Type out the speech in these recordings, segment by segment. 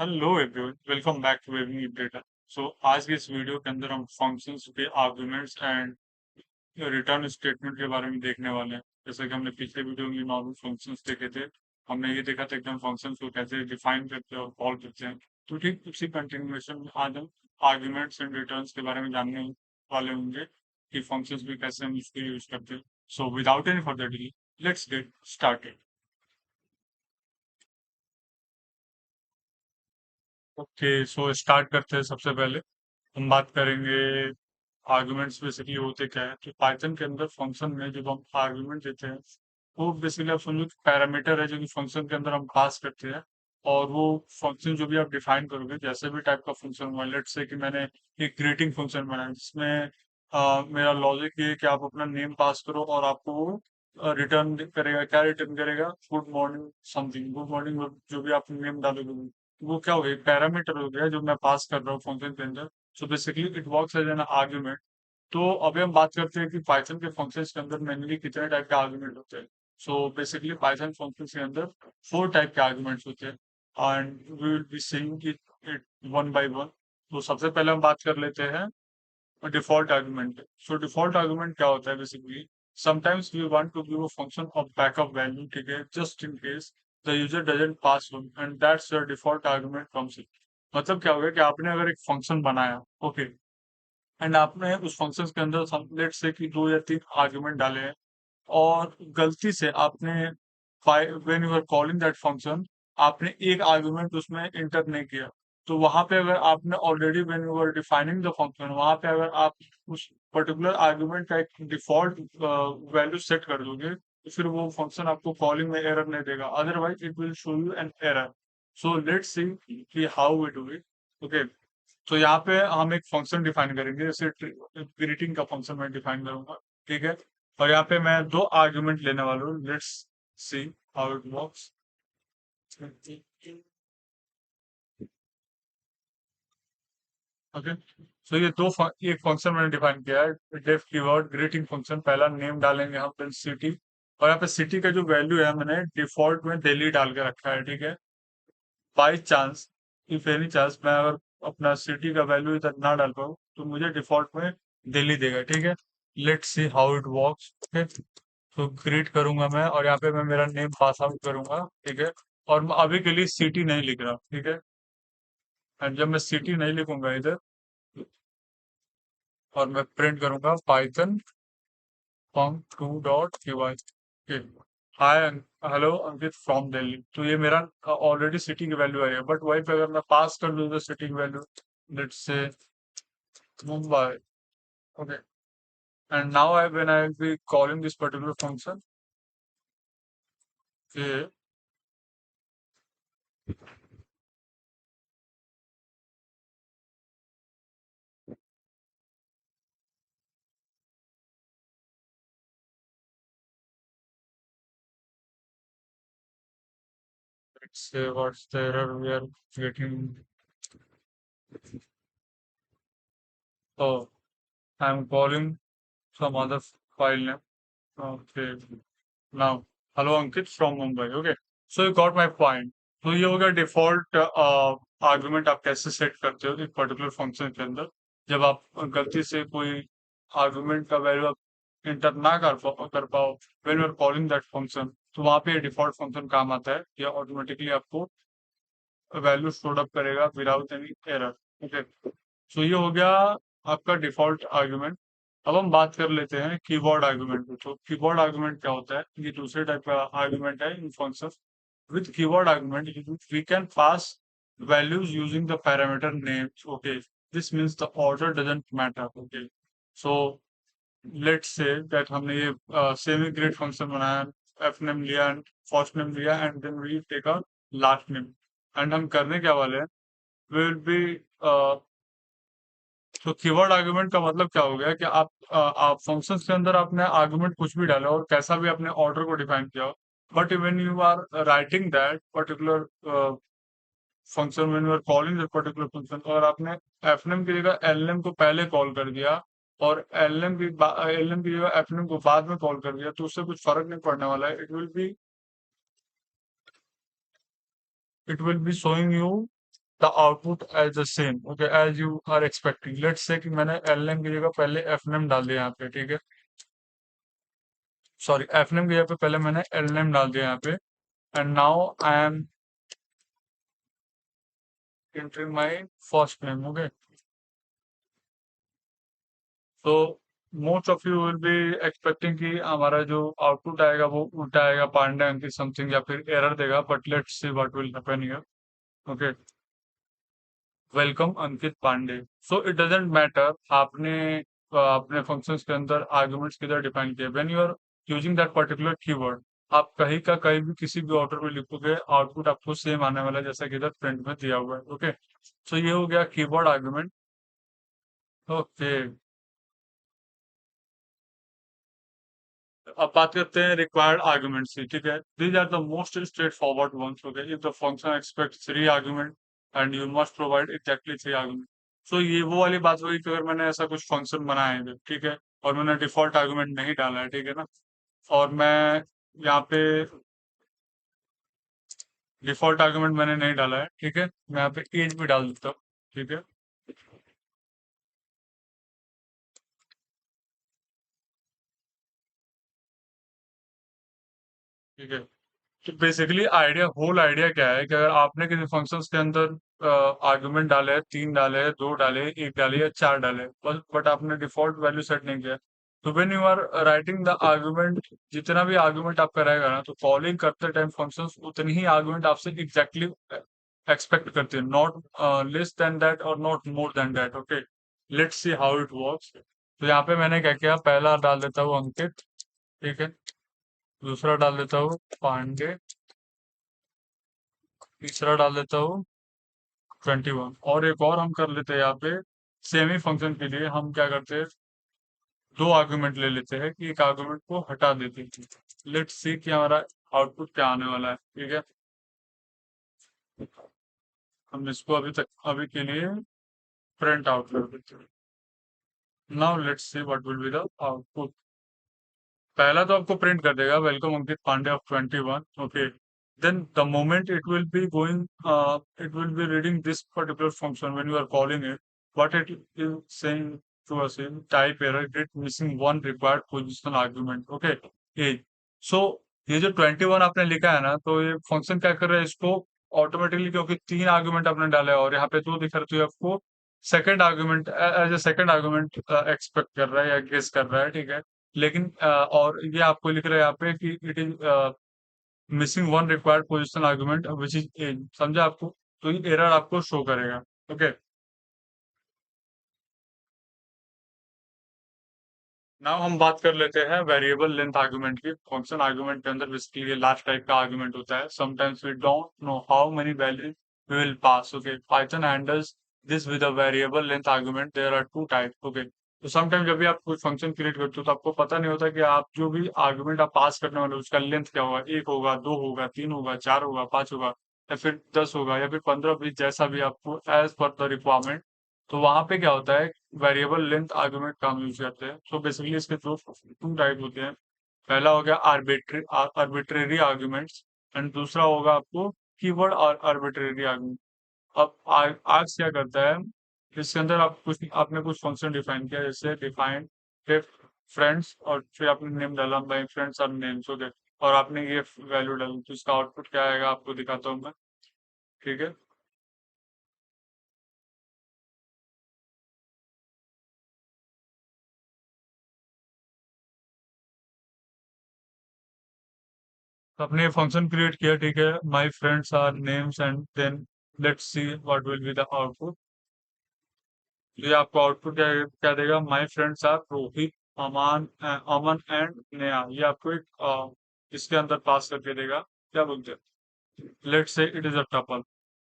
Hello everyone, welcome back to webbing data. आज के इस वीडियो के अंदर हम फंक्शंस के आर्गुमेंट्स एंड रिटर्न स्टेटमेंट के बारे में देखने वाले हैं। जैसे कि हमने पिछले वीडियो में नॉर्मल फंक्शंस देखे थे, हमने ये देखा था एकदम फंक्शंस को कैसे डिफाइन करते हैं और कॉल करते हैं। तो ठीक उसी कंटिन्यूएशन में आज हम आर्ग्यूमेंट्स एंड रिटर्न्स के बारे में जानने वाले होंगे कि फंक्शंस भी कैसे हम इसके यूज करते हैं। So without any further delay, let's get started. Okay, so start करते हैं। सबसे पहले हम बात करेंगे आर्गुमेंट्स बेसिकली होते क्या है। तो पाइथन के अंदर फंक्शन में जब हम आर्गुमेंट देते हैं, वो बेसिकली आप समझो पैरामीटर है जो कि फंक्शन के अंदर हम पास करते हैं। और वो फंक्शन जो भी आप डिफाइन करोगे, जैसे भी टाइप का फंक्शन हुआ, लेट्स से कि मैंने एक ग्रीटिंग फंक्शन बनाया जिसमें मेरा लॉजिक ये है कि आप अपना नेम पास करो और आपको वो रिटर्न करेगा। क्या रिटर्न करेगा? Good morning something, good morning जो भी आप नेम डालोगे वो क्या हो गया, पैरामीटर हो गया जो मैं पास कर रहा हूँ फंक्शन के अंदर। So basically it works as an argument. तो अभी हम बात करते हैं कि पाइथन के फंक्शंस के अंदर मेनली कितने टाइप के आर्गुमेंट होते हैं। सो बेसिकली पाइथन फंक्शंस के अंदर 4 टाइप के आर्गुमेंट्स होते हैं and we will be seeing it one by one. तो सबसे पहले हम बात कर लेते हैं default argument. So default argument क्या होता है? Basically sometimes we want to give a function of backup value, ठीक है, just in case the user doesn't pass one and that's your default argument comes in. मतलब क्या हो गया कि आपने अगर एक फंक्शन बनाया, ओके, एंड आपने उस फंक्शन के अंदर लेट से कि 2 या 3 आर्ग्यूमेंट डाले हैं और गलती से आपने when you are calling that function आपने एक आर्गुमेंट उसमें इंटर नहीं किया। तो वहां पे अगर आपने already when you are defining the function, वहां पे अगर आप उस पर्टिकुलर आर्गुमेंट का एक डिफॉल्ट वैल्यू सेट कर दोगे, तो फिर वो फंक्शन आपको कॉलिंग में एरर नहीं देगा, otherwise it will show you an error. So let's see कि how we do it. Okay, तो यहाँ पे हम एक फंक्शन डिफाइन करेंगे, जैसे ग्रीटिंग का फंक्शन मैं डिफाइन करूंगा, ठीक है। और यहाँ पे मैं 2 आर्गुमेंट लेने वाला हूँ। Let's see how it works. Okay, so ये एक फंक्शन मैंने डिफाइन किया है, डेफ कीवर्ड ग्रीटिंग फंक्शन। पहला नेम डालेंगे हम, फिर सिटी। और यहाँ पे सिटी का जो वैल्यू है मैंने डिफॉल्ट में दिल्ली डाल के रखा है, ठीक है। By chance, if any chance मैं अगर अपना सिटी का वैल्यू इधर ना डाल पाऊँ तो मुझे डिफॉल्ट में दिल्ली देगा, ठीक है। Let's see how it works. Okay, तो क्रिएट करूंगा मैं और यहाँ पे मैं मेरा नेम पास आउट करूंगा, ठीक है। और मैं अभी के लिए सिटी नहीं लिख रहा, ठीक है। एंड जब मैं सिटी नहीं लिखूंगा इधर और मैं प्रिंट करूंगा पाइथन फंक टू डॉट के हाय, हेलो अंकित फ्रॉम दिल्ली, तो ये मेरा ऑलरेडी सिटी की वैल्यू आई है। बट वही पे अगर मैं पास कर दूँ सिटी की value, let's say Mumbai. Okay. And now when I will be calling this particular function, okay, let's say what's the error we are getting. Oh, I'm calling some other file name. Okay. Now, hello Ankit from Mumbai. Okay. So you got my point. तो ये होगा default argument आप कैसे set करते हो एक particular function के अंदर। जब आप गलती से कोई आर्गुमेंट का वैल्यू आप इंटर ना कर पाओ when you are calling that function, तो वहां पे डिफॉल्ट फंक्शन काम आता है, या ऑटोमेटिकली आपको वैल्यू स्टोर अप करेगा without any error. Okay, so ये हो गया आपका डिफॉल्ट आर्गुमेंट। अब हम बात कर लेते हैं कीवर्ड आर्गुमेंट पे। तो कीवर्ड आर्गुमेंट क्या होता है? ये दूसरे टाइप का आर्गुमेंट है in function. With keyword argument we can pass values using the parameter names. Okay, this means the order doesn't matter. Okay, so let's say that हमने ये सेमी ग्रेड फंक्शन बनाया, एफ नेम लिया and first name लिया and then we take a last name. And हम करने क्या वाले हैं, वी विल बी, तो कीवर्ड आर्गुमेंट का मतलब क्या हो गया कि आप फंक्शंस के अंदर आपने आर्गुमेंट कुछ भी डाला और कैसा भी अपने ऑर्डर को डिफाइन किया हो, but when you are writing that particular function, when you are calling that particular function, और आपने एफनेम की जगह एलनेम को पहले कॉल कर दिया और एलनेम की जगह एफनेम को बाद में कॉल कर दिया, तो उससे कुछ फर्क नहीं पड़ने वाला है। It will be showing you the output as the same, okay, as you are expecting. Let's say कि मैंने एल नेम की जगह पहले एफ नेम डाल दिया यहाँ पे, ठीक है, सॉरी, एफ नेम की जगह पे पहले मैंने एल नेम डाल दिया यहाँ पे, and now I am entering my first name, okay? So most of you will be expecting कि हमारा जो आउटपुट आएगा वो उल्टा आएगा, पांडे अंकित समथिंग, या फिर एरर देगा, but let's see what will happen here, okay. Welcome Ankit Pandey. So it doesn't matter आपने अपने फंक्शंस के अंदर आर्गुमेंट्स किधर डिफाइन किए, when you are using that particular keyword, आप कहीं का कहीं भी किसी भी ऑर्डर में लिखोगे, आउटपुट आपको सेम आने वाला है जैसा कि इधर प्रिंट में दिया हुआ है, ओके। सो ये हो गया कीवर्ड आर्गुमेंट, ओके। अब बात करते हैं रिक्वायर्ड आर्गुमेंट्स की, ठीक है। These are the most straight forward ones, okay. If the function expect 3 argument and you must provide exactly 3 argument. So ये वो वाली बात हुई कि अगर मैंने ऐसा कुछ फंक्शन बनाया है, ठीक है, और मैंने डिफॉल्ट आर्गुमेंट नहीं डाला है, ठीक है ना, और मैं यहाँ पे डिफॉल्ट आर्गुमेंट मैंने नहीं डाला है, ठीक है, मैं यहाँ पे एज भी डाल देता हूँ, ठीक है, ठीक है। तो बेसिकली आइडिया, होल आइडिया क्या है कि अगर आपने किसी फंक्शंस के अंदर आर्गुमेंट डाले हैं, 3 डाले हैं, 2 डाले हैं, 1 डाले या 4 डाले, बस बट आपने डिफॉल्ट वैल्यू सेट नहीं किया, तो when you are writing the argument, जितना भी आर्गुमेंट आपका रहेगा ना, तो कॉलिंग करते टाइम फंक्शंस उतनी ही आर्गुमेंट आपसे एग्जैक्टली एक्सपेक्ट करते हैं, नॉट लेस देन दैट और not more than that, okay. Let's see how it works. तो यहाँ पे मैंने क्या किया, पहला डाल देता हूँ अंकित, ठीक है, दूसरा डाल देता हूँ पांडे, तीसरा डाल देता हूँ 21, और एक और हम कर लेते हैं यहाँ पे, सेमी फंक्शन के लिए हम क्या करते हैं, 2 आर्गुमेंट ले लेते हैं कि एक आर्गुमेंट को हटा देते हैं। लेट्स सी कि हमारा आउटपुट क्या आने वाला है, ठीक है। हम इसको अभी के लिए प्रिंट आउट कर देते हैं। Now let's see what will be the output. पहला तो आपको प्रिंट कर देगा welcome Ankit Pandey of 21, okay. Then the moment it will be going, it will be reading this particular function when you are calling it, what it is saying to us in type error git missing one required positional argument, okay, age। so ये जो 21 आपने लिखा है ना, तो ये function क्या कर रहा है, इसको ऑटोमेटिकली, क्योंकि 3 आर्गुमेंट आपने डाला है और यहाँ पे 2 दिखा रहा है, तो ये आपको second argument as a second argument expect कर रहा है या गेस कर रहा है, ठीक है। लेकिन और ये आपको लिख रहा है यहाँ पे कि it is missing one required positional argument which is age, समझा आपको, तो ये एरर आपको शो करेगा, ओके। नाउ हम बात कर लेते हैं वेरिएबल लेंथ आर्गुमेंट की। फंक्शन आर्गुमेंट के अंदर बेसिकली लास्ट टाइप का आर्गुमेंट होता है। Sometimes we don't know how many values we will pass, okay. Python handles this with a variable length argument, there are 2 types, okay. तो sometime जब भी आप कोई फंक्शन क्रिएट करते हो तो आपको पता नहीं होता कि आप जो भी आर्गुमेंट आप पास करने वाले हो उसका लेंथ क्या होगा, 1 होगा, 2 होगा, 3 होगा, 4 होगा, 5 होगा, या फिर 10 होगा, या फिर 15, 20, जैसा भी आपको एज पर द रिक्वायरमेंट। तो वहां पे क्या होता है, वेरिएबल लेंथ आर्गुमेंट का हम यूज करते हैं। सो बेसिकली इसके 2 टाइप होते हैं। पहला हो गया आर्बिट्रेरी आर्गुमेंट्स, एंड दूसरा होगा आपको कीवर्ड और आर्बिट्रेरी आर्गुमेंट। अब आज क्या करता है, इसके अंदर आपने कुछ फंक्शन डिफाइन किया, जैसे डिफाइन फ्रेंड्स, और फिर आपने नेम डाला my friends are names, okay, और आपने ये वैल्यू डाली, तो इसका आउटपुट क्या आएगा आपको दिखाता हूँ मैं, ठीक है। तो आपने ये फंक्शन क्रिएट किया, ठीक है, my friends are names, and then let's see what will be the output. ये आपको आउटपुट क्या क्या देगा, my friends are Rohit, Aman and Neha, ये आपको एक इसके अंदर पास करके देगा, क्या बोलते हैं, let's say it is a tuple,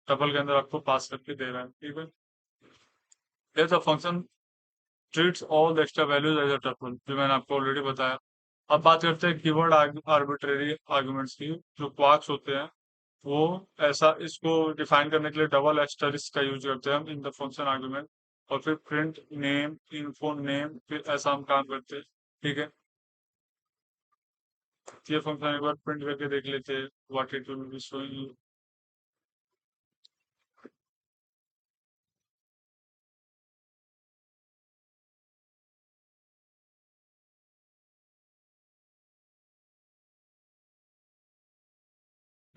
tuple के अंदर आपको पास करके दे रहा है, ठीक है। There's a function treats all the extra values as a tuple, जो मैंने आपको ऑलरेडी बताया। अब बात करते हैं कीवर्ड आर्बिट्रेरी आर्गुमेंट्स की, जो क्वार्क्स होते हैं, वो ऐसा इसको डिफाइन करने के लिए डबल एस्टरिस्क का यूज करते हैं हम इन द फंक्शन आर्गुमेंट, और फिर प्रिंट नेम इन्फो नेम, फिर ऐसा हम काम करते हैं, ठीक है। ये फंक्शन एक बार प्रिंट करके देख लेते हैं what it will be showing.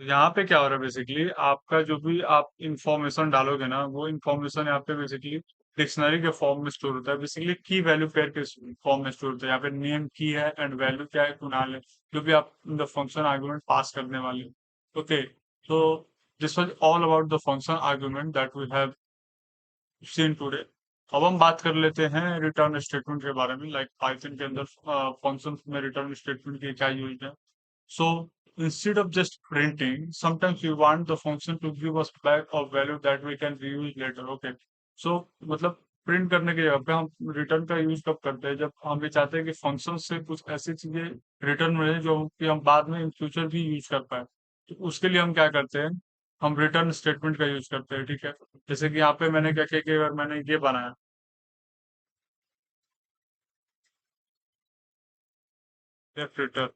यहाँ पे क्या हो रहा है बेसिकली, आपका जो भी आप इंफॉर्मेशन डालोगे ना, वो इंफॉर्मेशन यहाँ पे बेसिकली डिक्शनरी के फॉर्म में स्टोर होता है, बेसिकली की वैल्यू पेयर के फॉर्म में स्टोर होता है। यहाँ पे नेम की है एंड वैल्यू क्या है, कुणाल है, जो भी आप द फंक्शन आर्गुमेंट पास करने वाले हो। ओके, तो this was all about the function argument that we have seen today. अब हम बात कर लेते हैं रिटर्न स्टेटमेंट के बारे में, लाइक पाइथन के अंदर फंक्शन में रिटर्न स्टेटमेंट की क्या यूज है। So instead of just printing, sometimes we want the function to give us back a value that we can reuse later. Okay. So मतलब प्रिंट करने की जगह पे हम रिटर्न का यूज कब करते हैं, जब हम ये चाहते हैं कि फंक्शन से कुछ ऐसी चीजें रिटर्न मिले जो कि हम बाद में इन फ्यूचर भी यूज कर पाए। तो उसके लिए हम क्या करते हैं, हम रिटर्न स्टेटमेंट का यूज करते हैं। ठीक है, जैसे कि यहाँ पे मैंने क्या किया कि अगर मैंने ये बनाया रिटर्न,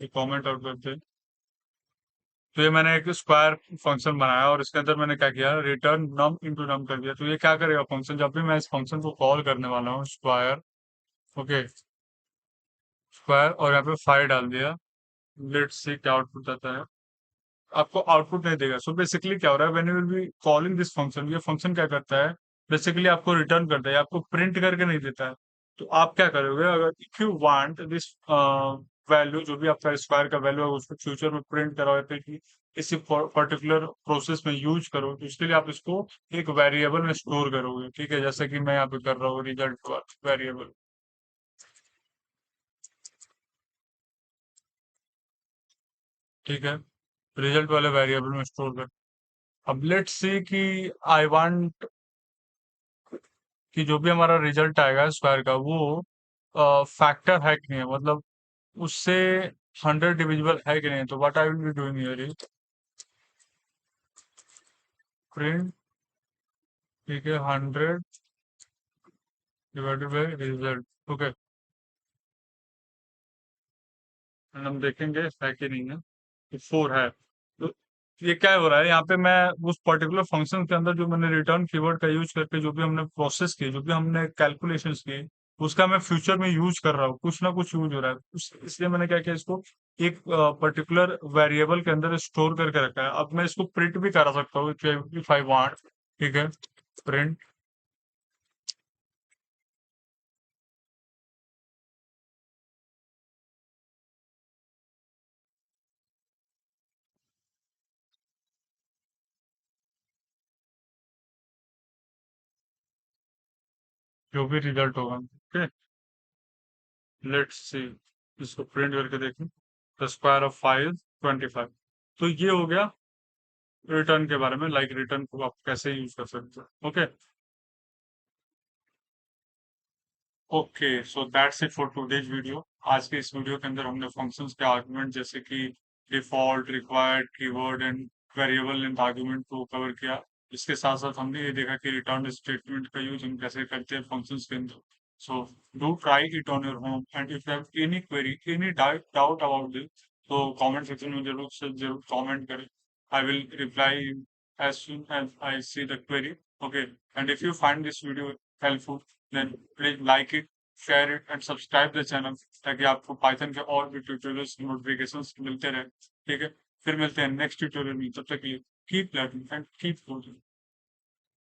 एक कॉमेंट आउट करते हैं। तो ये मैंने एक स्क्वायर फंक्शन बनाया और इसके अंदर मैंने क्या किया, रिटर्न नम इनटू नम कर दिया। तो ये क्या करेगा फंक्शन, जब भी मैं इस फंक्शन को कॉल करने वाला हूँ स्क्वायर, ओके, स्क्वायर और यहाँ पे 5 डाल दिया, लेट्स सी क्या आउटपुट आता है। आपको आउटपुट नहीं देगा। सो बेसिकली क्या हो रहा है, when you will be calling this function, ये फंक्शन क्या करता है, बेसिकली आपको रिटर्न करता है, आपको प्रिंट करके नहीं देता है। तो आप क्या करोगे, अगर if you want this value, जो भी आपका स्क्वायर का वैल्यू है उसको फ्यूचर में प्रिंट करो, फिर कि किसी पर्टिकुलर प्रोसेस में यूज करो, तो इसके लिए आप इसको एक वेरिएबल में स्टोर करोगे। ठीक है, जैसे कि मैं यहाँ पे कर रहा हूँ रिजल्ट वेरिएबल। ठीक है, रिजल्ट वाले वेरिएबल में स्टोर कर। अब लेट्स सी कि आई वांट कि जो भी हमारा रिजल्ट आएगा स्क्वायर का, वो फैक्टर है कि नहीं है, मतलब उससे 100 डिविजिबल है कि नहीं। तो what I will be doing here is print, ठीक है, 100 divided by result. Okay, and हम देखेंगे है कि नहीं है, तो 4 है। तो ये क्या हो रहा है, यहाँ पे मैं उस पर्टिकुलर फंक्शन के अंदर जो मैंने रिटर्न कीवर्ड का यूज करके जो भी हमने प्रोसेस की, जो भी हमने कैलकुलेशंस की, उसका मैं फ्यूचर में यूज कर रहा हूँ, कुछ ना कुछ यूज हो रहा है। इसलिए मैंने क्या किया, इसको एक पर्टिकुलर वेरिएबल के अंदर स्टोर करके रखा है। अब मैं इसको प्रिंट भी करा सकता हूँ इफ आई वांट। ठीक है, प्रिंट, जो भी रिजल्ट होगा। ओके, लेट्स सी, इसको प्रिंट करके देखें, द स्क्वायर ऑफ 5 25। तो ये हो गया रिटर्न के बारे में, लाइक रिटर्न को आप कैसे यूज कर सकते हो। Okay, okay, so that's it for today's video. आज के इस वीडियो के अंदर हमने फंक्शंस के आर्गुमेंट जैसे कि default, required, keyword and variable length argument को कवर किया। इसके साथ साथ हमने ये देखा कि रिटर्न स्टेटमेंट का यूज हम कैसे करते हैं फंक्शंस के अंदर। So do try it on your home, and if you have any query, any doubt about this, तो कमेंट सेक्शन में जरूर से जरूर कमेंट करें। I will reply as soon as I see the query. Okay, and if you find this video helpful, then please like it, share it and subscribe the channel, ताकि आपको Python के और भी ट्यूटोरियल्स नोटिफिकेशंस मिलते रहे। ठीक है, फिर मिलते हैं नेक्स्ट ट्यूटोरियल में, तब तक के लिए कीप लर्निंग एंड कीप